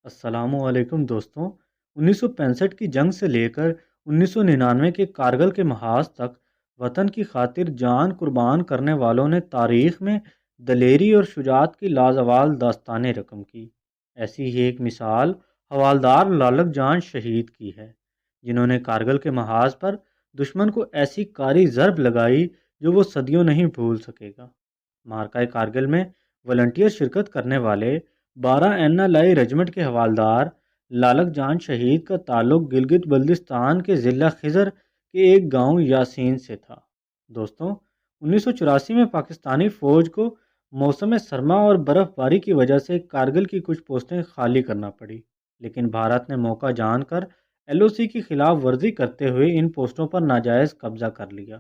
السلام علیکم دوستوں۔ 1965 کی جنگ سے لے کر 1999 کے کارگل کے محاذ تک وطن کی خاطر جان قربان کرنے والوں نے تاریخ میں دلیری اور شجاعت کی لازوال داستانیں رقم کی۔ ایسی ہی ایک مثال حوالدار لالک جان شہید کی ہے، جنہوں نے کارگل کے محاذ پر دشمن کو ایسی کاری ضرب لگائی جو وہ صدیوں نہیں بھول سکے گا۔ مارکہ کارگل میں والنٹیئر شرکت کرنے والے 12 رجمنٹ کے حوالدار لالک جان شہید کا تعلق گلگت بلتستان کے ضلع خضر کے ایک گاؤں یاسین سے تھا۔ دوستوں، 1984 میں پاکستانی فوج کو موسم سرما اور برف باری کی وجہ سے کارگل کی کچھ پوسٹیں خالی کرنا پڑی، لیکن بھارت نے موقع جان کر ایل او سی کی خلاف ورزی کرتے ہوئے ان پوسٹوں پر ناجائز قبضہ کر لیا۔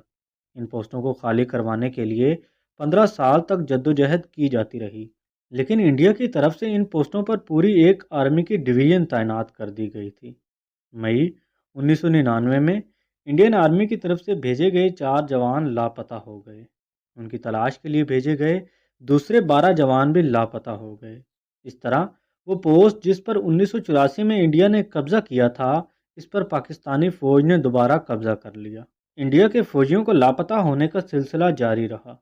ان پوسٹوں کو خالی کروانے کے لیے 15 سال تک جدوجہد کی جاتی رہی، لیکن انڈیا کی طرف سے ان پوسٹوں پر پوری ایک آرمی کی ڈویژن تعینات کر دی گئی تھی۔ مئی 1999 میں انڈین آرمی کی طرف سے بھیجے گئے 4 جوان لاپتہ ہو گئے۔ ان کی تلاش کے لیے بھیجے گئے دوسرے 12 جوان بھی لاپتہ ہو گئے۔ اس طرح وہ پوسٹ جس پر 1984 میں انڈیا نے قبضہ کیا تھا، اس پر پاکستانی فوج نے دوبارہ قبضہ کر لیا۔ انڈیا کے فوجیوں کو لاپتہ ہونے کا سلسلہ جاری رہا۔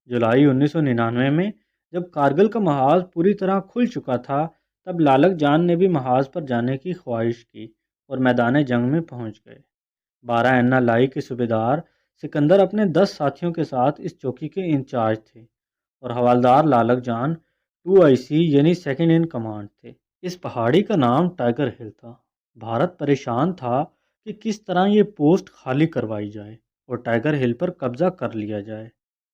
جولائی 1999 میں جب کارگل کا محاذ پوری طرح کھل چکا تھا، تب لالک جان نے بھی محاذ پر جانے کی خواہش کی اور میدان جنگ میں پہنچ گئے۔ 12 لائی کے صوبیدار سکندر اپنے 10 ساتھیوں کے ساتھ اس چوکی کے انچارج تھے اور حوالدار لالک جان 2IC یعنی سیکنڈ ان کمانڈ تھے۔ اس پہاڑی کا نام ٹائیگر ہل تھا۔ بھارت پریشان تھا کہ کس طرح یہ پوسٹ خالی کروائی جائے اور ٹائیگر ہل پر قبضہ کر لیا جائے۔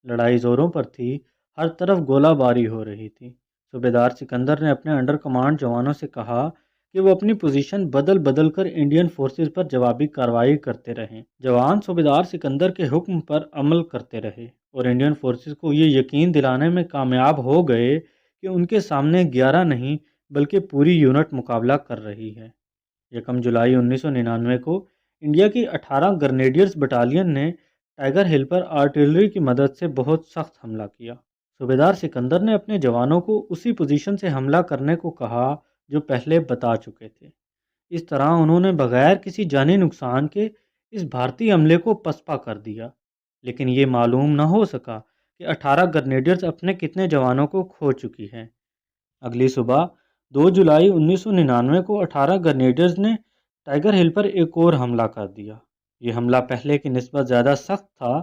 لڑائی زوروں پر تھی، ہر طرف گولہ باری ہو رہی تھی۔ صوبیدار سکندر نے اپنے انڈر کمانڈ جوانوں سے کہا کہ وہ اپنی پوزیشن بدل بدل کر انڈین فورسز پر جوابی کارروائی کرتے رہیں۔ جوان صوبیدار سکندر کے حکم پر عمل کرتے رہے اور انڈین فورسز کو یہ یقین دلانے میں کامیاب ہو گئے کہ ان کے سامنے 11 نہیں بلکہ پوری یونٹ مقابلہ کر رہی ہے۔ 1 جولائی 1999 کو انڈیا کی 18 گرنیڈیئرز بٹالین نے ٹائیگر ہل پر آرٹلری کی مدد سے بہت سخت حملہ کیا۔ صوبیدار سکندر نے اپنے جوانوں کو اسی پوزیشن سے حملہ کرنے کو کہا جو پہلے بتا چکے تھے۔ اس طرح انہوں نے بغیر کسی جانی نقصان کے اس بھارتی حملے کو پسپا کر دیا، لیکن یہ معلوم نہ ہو سکا کہ 18 گرنیڈیئرز اپنے کتنے جوانوں کو کھو چکی ہیں۔ اگلی صبح 2 جولائی 1999 کو 18 گرنیڈیئرز نے ٹائیگر ہل پر ایک اور حملہ کر دیا۔ یہ حملہ پہلے کی نسبت زیادہ سخت تھا۔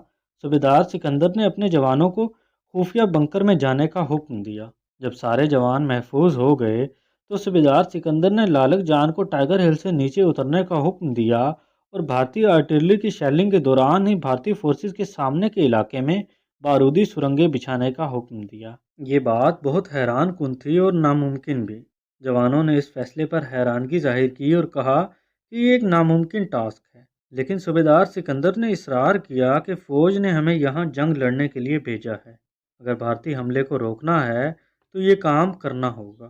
صوبیدار سکندر نے اپنے جوانوں کو خفیہ بنکر میں جانے کا حکم دیا۔ جب سارے جوان محفوظ ہو گئے تو صوبیدار سکندر نے لالک جان کو ٹائیگر ہل سے نیچے اترنے کا حکم دیا اور بھارتی آرٹلری کی شیلنگ کے دوران ہی بھارتی فورسز کے سامنے کے علاقے میں بارودی سرنگیں بچھانے کا حکم دیا۔ یہ بات بہت حیران کن تھی اور ناممکن بھی۔ جوانوں نے اس فیصلے پر حیرانگی ظاہر کی اور کہا کہ یہ ایک ناممکن ٹاسک ہے، لیکن صوبیدار سکندر نے اصرار کیا کہ فوج نے ہمیں یہاں جنگ لڑنے کے لیے بھیجا ہے۔ اگر بھارتی حملے کو روکنا ہے تو یہ کام کرنا ہوگا۔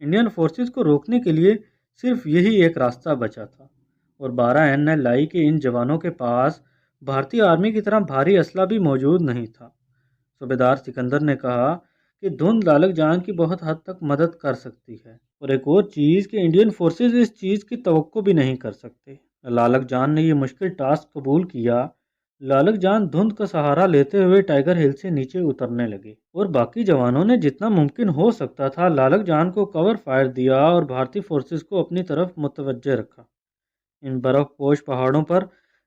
انڈین فورسز کو روکنے کے لیے صرف یہی ایک راستہ بچا تھا، اور 12 لائی کے ان جوانوں کے پاس بھارتی آرمی کی طرح بھاری اسلحہ بھی موجود نہیں تھا۔ صوبیدار سکندر نے کہا کہ دھند لالک جان کی بہت حد تک مدد کر سکتی ہے، اور ایک اور چیز کہ انڈین فورسز اس چیز کی توقع بھی نہیں کر سکتے۔ لالک جان نے یہ مشکل ٹاسک قبول کیا۔ لالک جان دھند کا سہارا لیتے ہوئے ٹائیگر ہل سے نیچے اترنے لگے، اور باقی جوانوں نے جتنا ممکن ہو سکتا تھا لالک جان کو کور فائر دیا اور بھارتی فورسز کو اپنی طرف متوجہ رکھا۔ ان برف پوش پہاڑوں پر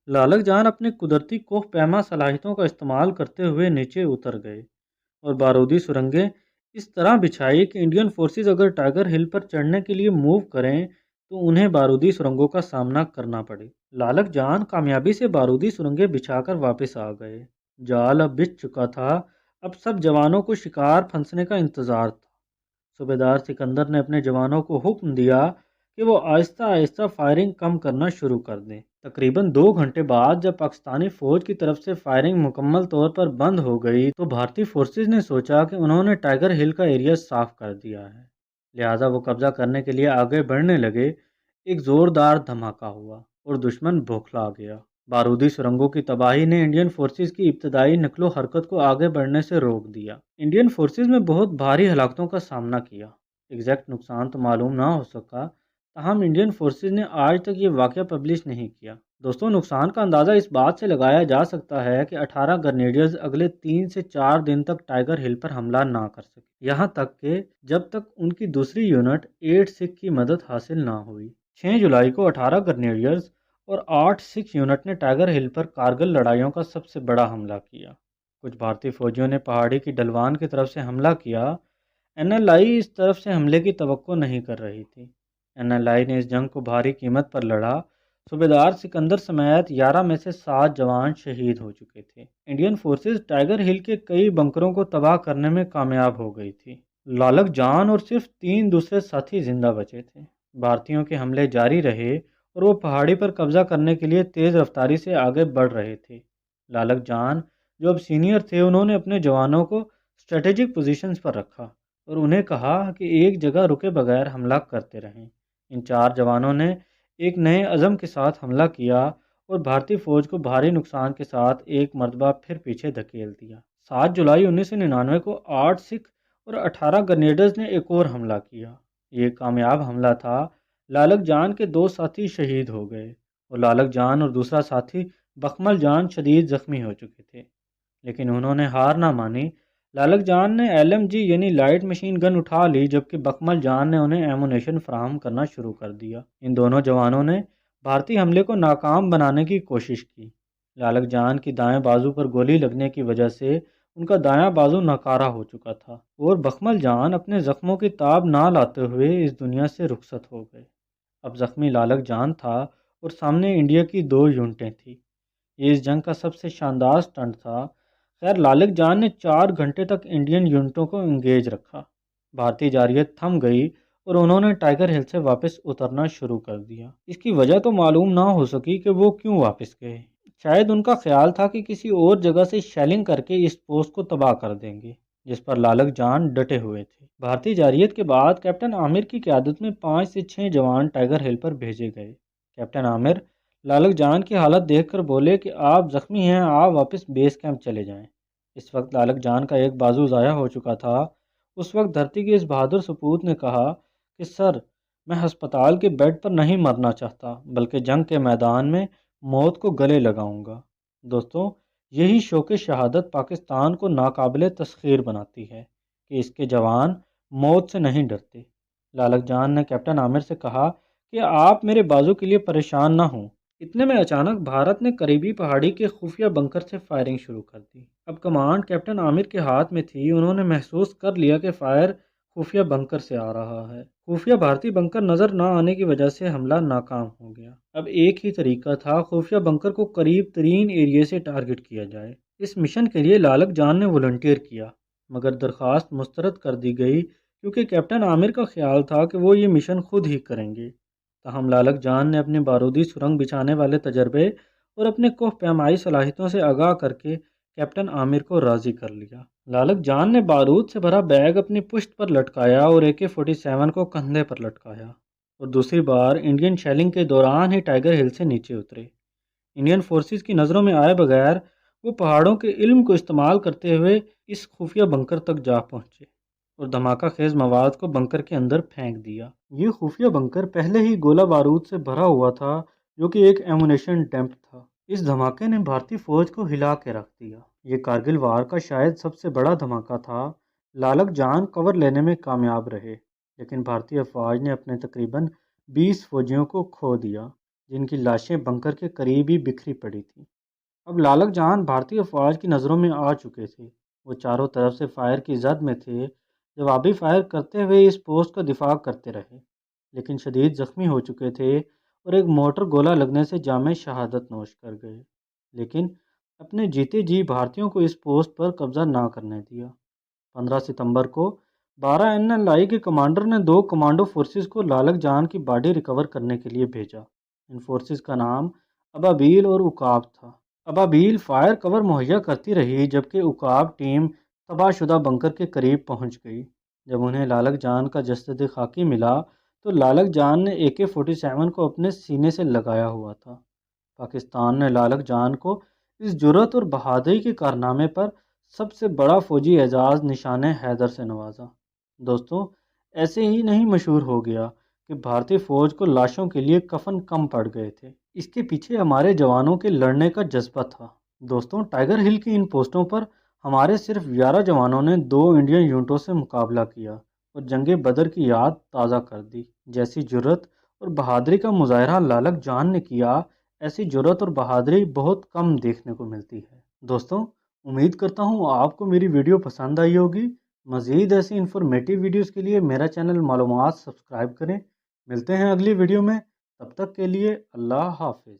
لالک جان اپنی قدرتی کوہ پیما صلاحیتوں کا استعمال کرتے ہوئے نیچے اتر گئے اور بارودی سرنگیں اس طرح بچھائی کہ انڈین فورسز اگر ٹائیگر ہل پر چڑھنے کے لیے موو کریں تو انہیں بارودی سرنگوں کا سامنا کرنا پڑے۔ لالک جان کامیابی سے بارودی سرنگیں بچھا کر واپس آ گئے۔ جال اب بچھ چکا تھا، اب سب جوانوں کو شکار پھنسنے کا انتظار تھا۔ صوبیدار سکندر نے اپنے جوانوں کو حکم دیا کہ وہ آہستہ آہستہ فائرنگ کم کرنا شروع کر دیں۔ تقریباً 2 گھنٹے بعد جب پاکستانی فوج کی طرف سے فائرنگ مکمل طور پر بند ہو گئی تو بھارتی فورسز نے سوچا کہ انہوں نے ٹائیگر ہل کا ایریا صاف کر دیا ہے، لہٰذا وہ قبضہ کرنے کے لیے آگے بڑھنے لگے۔ ایک زوردار دھماکہ ہوا اور دشمن بوکھلا گیا۔ بارودی سرنگوں کی تباہی نے انڈین فورسز کی ابتدائی نقل و حرکت کو آگے بڑھنے سے روک دیا۔ انڈین فورسز میں بہت بھاری ہلاکتوں کا سامنا کیا۔ ایگزیکٹ نقصان تو معلوم نہ ہو سکا، تاہم انڈین فورسز نے آج تک یہ واقعہ پبلش نہیں کیا۔ دوستوں، نقصان کا اندازہ اس بات سے لگایا جا سکتا ہے کہ 18 گرنیڈیئرز اگلے 3 سے 4 دن تک ٹائیگر ہل پر حملہ نہ کر سکے، یہاں تک کہ جب تک ان کی دوسری یونٹ 8 سکھ کی مدد حاصل نہ ہوئی۔ 6 جولائی کو 18 گرنیڈیئرز اور 8 سکھ یونٹ نے ٹائیگر ہل پر کارگل لڑائیوں کا سب سے بڑا حملہ کیا۔ کچھ بھارتی فوجیوں نے پہاڑی کی ڈھلوان کی طرف سے حملہ کیا۔ این ایل آئی اس طرف سے حملے کی توقع نہیں کر رہی تھی۔ این ایل آئی نے اس جنگ کو بھاری قیمت پر لڑا۔ صوبیدار سکندر سمیت 11 میں سے 7 جوان شہید ہو چکے تھے۔ انڈین فورسز ٹائیگر ہل کے کئی بنکروں کو تباہ کرنے میں کامیاب ہو گئی تھی۔ لالک جان اور صرف 3 دوسرے ساتھی زندہ بچے تھے۔ بھارتیوں کے حملے جاری رہے اور وہ پہاڑی پر قبضہ کرنے کے لیے تیز رفتاری سے آگے بڑھ رہے تھے۔ لالک جان جو اب سینئر تھے، انہوں نے اپنے جوانوں کو اسٹریٹجک پوزیشنز پر رکھا اور انہیں کہا کہ ایک جگہ رکے بغیر حملہ کرتے رہیں۔ ان 4 جوانوں نے ایک نئے عزم کے ساتھ حملہ کیا اور بھارتی فوج کو بھاری نقصان کے ساتھ ایک مرتبہ پھر پیچھے دھکیل دیا۔ 7 جولائی 1999 کو 8 سکھ اور 18 گرنیڈرز نے ایک اور حملہ کیا۔ یہ کامیاب حملہ تھا۔ لالک جان کے 2 ساتھی شہید ہو گئے اور لالک جان اور دوسرا ساتھی بخمل جان شدید زخمی ہو چکے تھے، لیکن انہوں نے ہار نہ مانی۔ لالک جان نے ایل ایم جی یعنی لائٹ مشین گن اٹھا لی، جبکہ بخمل جان نے انہیں ایمونیشن فراہم کرنا شروع کر دیا۔ ان دونوں جوانوں نے بھارتی حملے کو ناکام بنانے کی کوشش کی۔ لالک جان کی دائیں بازو پر گولی لگنے کی وجہ سے ان کا دایاں بازو ناکارہ ہو چکا تھا اور بخمل جان اپنے زخموں کی تاب نہ لاتے ہوئے اس دنیا سے رخصت ہو گئے۔ اب زخمی لالک جان تھا اور سامنے انڈیا کی 2 یونٹیں تھیں۔ یہ اس جنگ کا سب سے شاندار سٹنٹ تھا۔ خیر، لالک جان نے 4 گھنٹے تک انڈین یونٹوں کو انگیج رکھا۔ بھارتی جارحیت تھم گئی اور انہوں نے ٹائیگر ہل سے واپس اترنا شروع کر دیا۔ اس کی وجہ تو معلوم نہ ہو سکی کہ وہ کیوں واپس گئے۔ شاید ان کا خیال تھا کہ کسی اور جگہ سے شیلنگ کر کے اس پوسٹ کو تباہ کر دیں گے، جس پر لالک جان ڈٹے ہوئے تھے۔ بھارتی جارحیت کے بعد کیپٹن عامر کی قیادت میں 5 سے 6 جوان ٹائیگر ہل پر بھیجے گئے۔ کیپٹن عامر لالک جان کی حالت دیکھ کر بولے کہ آپ زخمی ہیں، آپ واپس بیس کیمپ چلے جائیں۔ اس وقت لالک جان کا ایک بازو ضائع ہو چکا تھا۔ اس وقت دھرتی کے اس بہادر سپوت نے کہا کہ سر، میں ہسپتال کے بیڈ پر نہیں مرنا چاہتا، بلکہ جنگ کے میدان میں موت کو گلے لگاؤں گا۔ دوستوں، یہی شوق شہادت پاکستان کو ناقابل تسخیر بناتی ہے کہ اس کے جوان موت سے نہیں ڈرتے۔ لالک جان نے کیپٹن عامر سے کہا کہ آپ میرے بازو کے لیے پریشان نہ ہوں۔ اتنے میں اچانک بھارت نے قریبی پہاڑی کے خفیہ بنکر سے فائرنگ شروع کر دی۔ اب کمانڈ کیپٹن عامر کے ہاتھ میں تھی۔ انہوں نے محسوس کر لیا کہ فائر خفیہ بنکر سے آ رہا ہے۔ خفیہ بھارتی بنکر نظر نہ آنے کی وجہ سے حملہ ناکام ہو گیا۔ اب ایک ہی طریقہ تھا، خفیہ بنکر کو قریب ترین ایریے سے ٹارگٹ کیا جائے۔ اس مشن کے لیے لالک جان نے والنٹیئر کیا، مگر درخواست مسترد کر دی گئی کیونکہ کیپٹن عامر کا خیال تھا کہ وہ یہ مشن خود ہی کریں گے۔ تاہم لالک جان نے اپنے بارودی سرنگ بچھانے والے تجربے اور اپنے کوہ پیمائی صلاحیتوں سے آگاہ کر کے کیپٹن عامر کو راضی کر لیا۔ لالک جان نے بارود سے بھرا بیگ اپنی پشت پر لٹکایا اور AK-47 کو کندھے پر لٹکایا اور دوسری بار انڈین شیلنگ کے دوران ہی ٹائیگر ہل سے نیچے اترے۔ انڈین فورسز کی نظروں میں آئے بغیر وہ پہاڑوں کے علم کو استعمال کرتے ہوئے اس خفیہ بنکر تک جا پہنچے اور دھماکہ خیز مواد کو بنکر کے اندر پھینک دیا۔ یہ خفیہ بنکر پہلے ہی گولہ بارود سے بھرا ہوا تھا، جو کہ ایک ایمونیشن ڈیمپ تھا۔ اس دھماکے نے بھارتی فوج کو ہلا کے رکھ دیا۔ یہ کارگل وار کا شاید سب سے بڑا دھماکہ تھا۔ لالک جان کور لینے میں کامیاب رہے، لیکن بھارتی افواج نے اپنے تقریباً 20 فوجیوں کو کھو دیا، جن کی لاشیں بنکر کے قریب ہی بکھری پڑی تھیں۔ اب لالک جان بھارتی افواج کی نظروں میں آ چکے تھے۔ وہ چاروں طرف سے فائر کی زد میں تھے، جوابی فائر کرتے ہوئے اس پوسٹ کا دفاع کرتے رہے، لیکن شدید زخمی ہو چکے تھے اور ایک مورٹر گولہ لگنے سے جامِ شہادت نوش کر گئے، لیکن اپنے جیتے جی بھارتیوں کو اس پوسٹ پر قبضہ نہ کرنے دیا۔ 15 ستمبر کو 12 NLI کے کمانڈر نے 2 کمانڈو فورسز کو لالک جان کی باڈی ریکور کرنے کے لیے بھیجا۔ ان فورسز کا نام ابابیل اور عقاب تھا۔ ابابیل فائر کور مہیا کرتی رہی، جبکہ عقاب ٹیم تباہ شدہ بنکر کے قریب پہنچ گئی۔ جب انہیں لالک جان کا جسد خاکی ملا تو لالک جان نے AK-47 کو اپنے سینے سے لگایا ہوا تھا۔ پاکستان نے لالک جان کو اس جرأت اور بہادری کے کارنامے پر سب سے بڑا فوجی اعزاز نشان حیدر سے نوازا۔ دوستوں، ایسے ہی نہیں مشہور ہو گیا کہ بھارتی فوج کو لاشوں کے لیے کفن کم پڑ گئے تھے، اس کے پیچھے ہمارے جوانوں کے لڑنے کا جذبہ تھا۔ دوستوں، ٹائیگر ہل کی ان پوسٹوں پر ہمارے صرف 11 جوانوں نے 2 انڈین یونٹوں سے مقابلہ کیا اور جنگ بدر کی یاد تازہ کر دی۔ جیسی جرت اور بہادری کا مظاہرہ لالک جان نے کیا، ایسی جرت اور بہادری بہت کم دیکھنے کو ملتی ہے۔ دوستوں، امید کرتا ہوں آپ کو میری ویڈیو پسند آئی ہوگی۔ مزید ایسی انفارمیٹیو ویڈیوز کے لیے میرا چینل معلومات سبسکرائب کریں۔ ملتے ہیں اگلی ویڈیو میں، تب تک کے لیے اللہ حافظ۔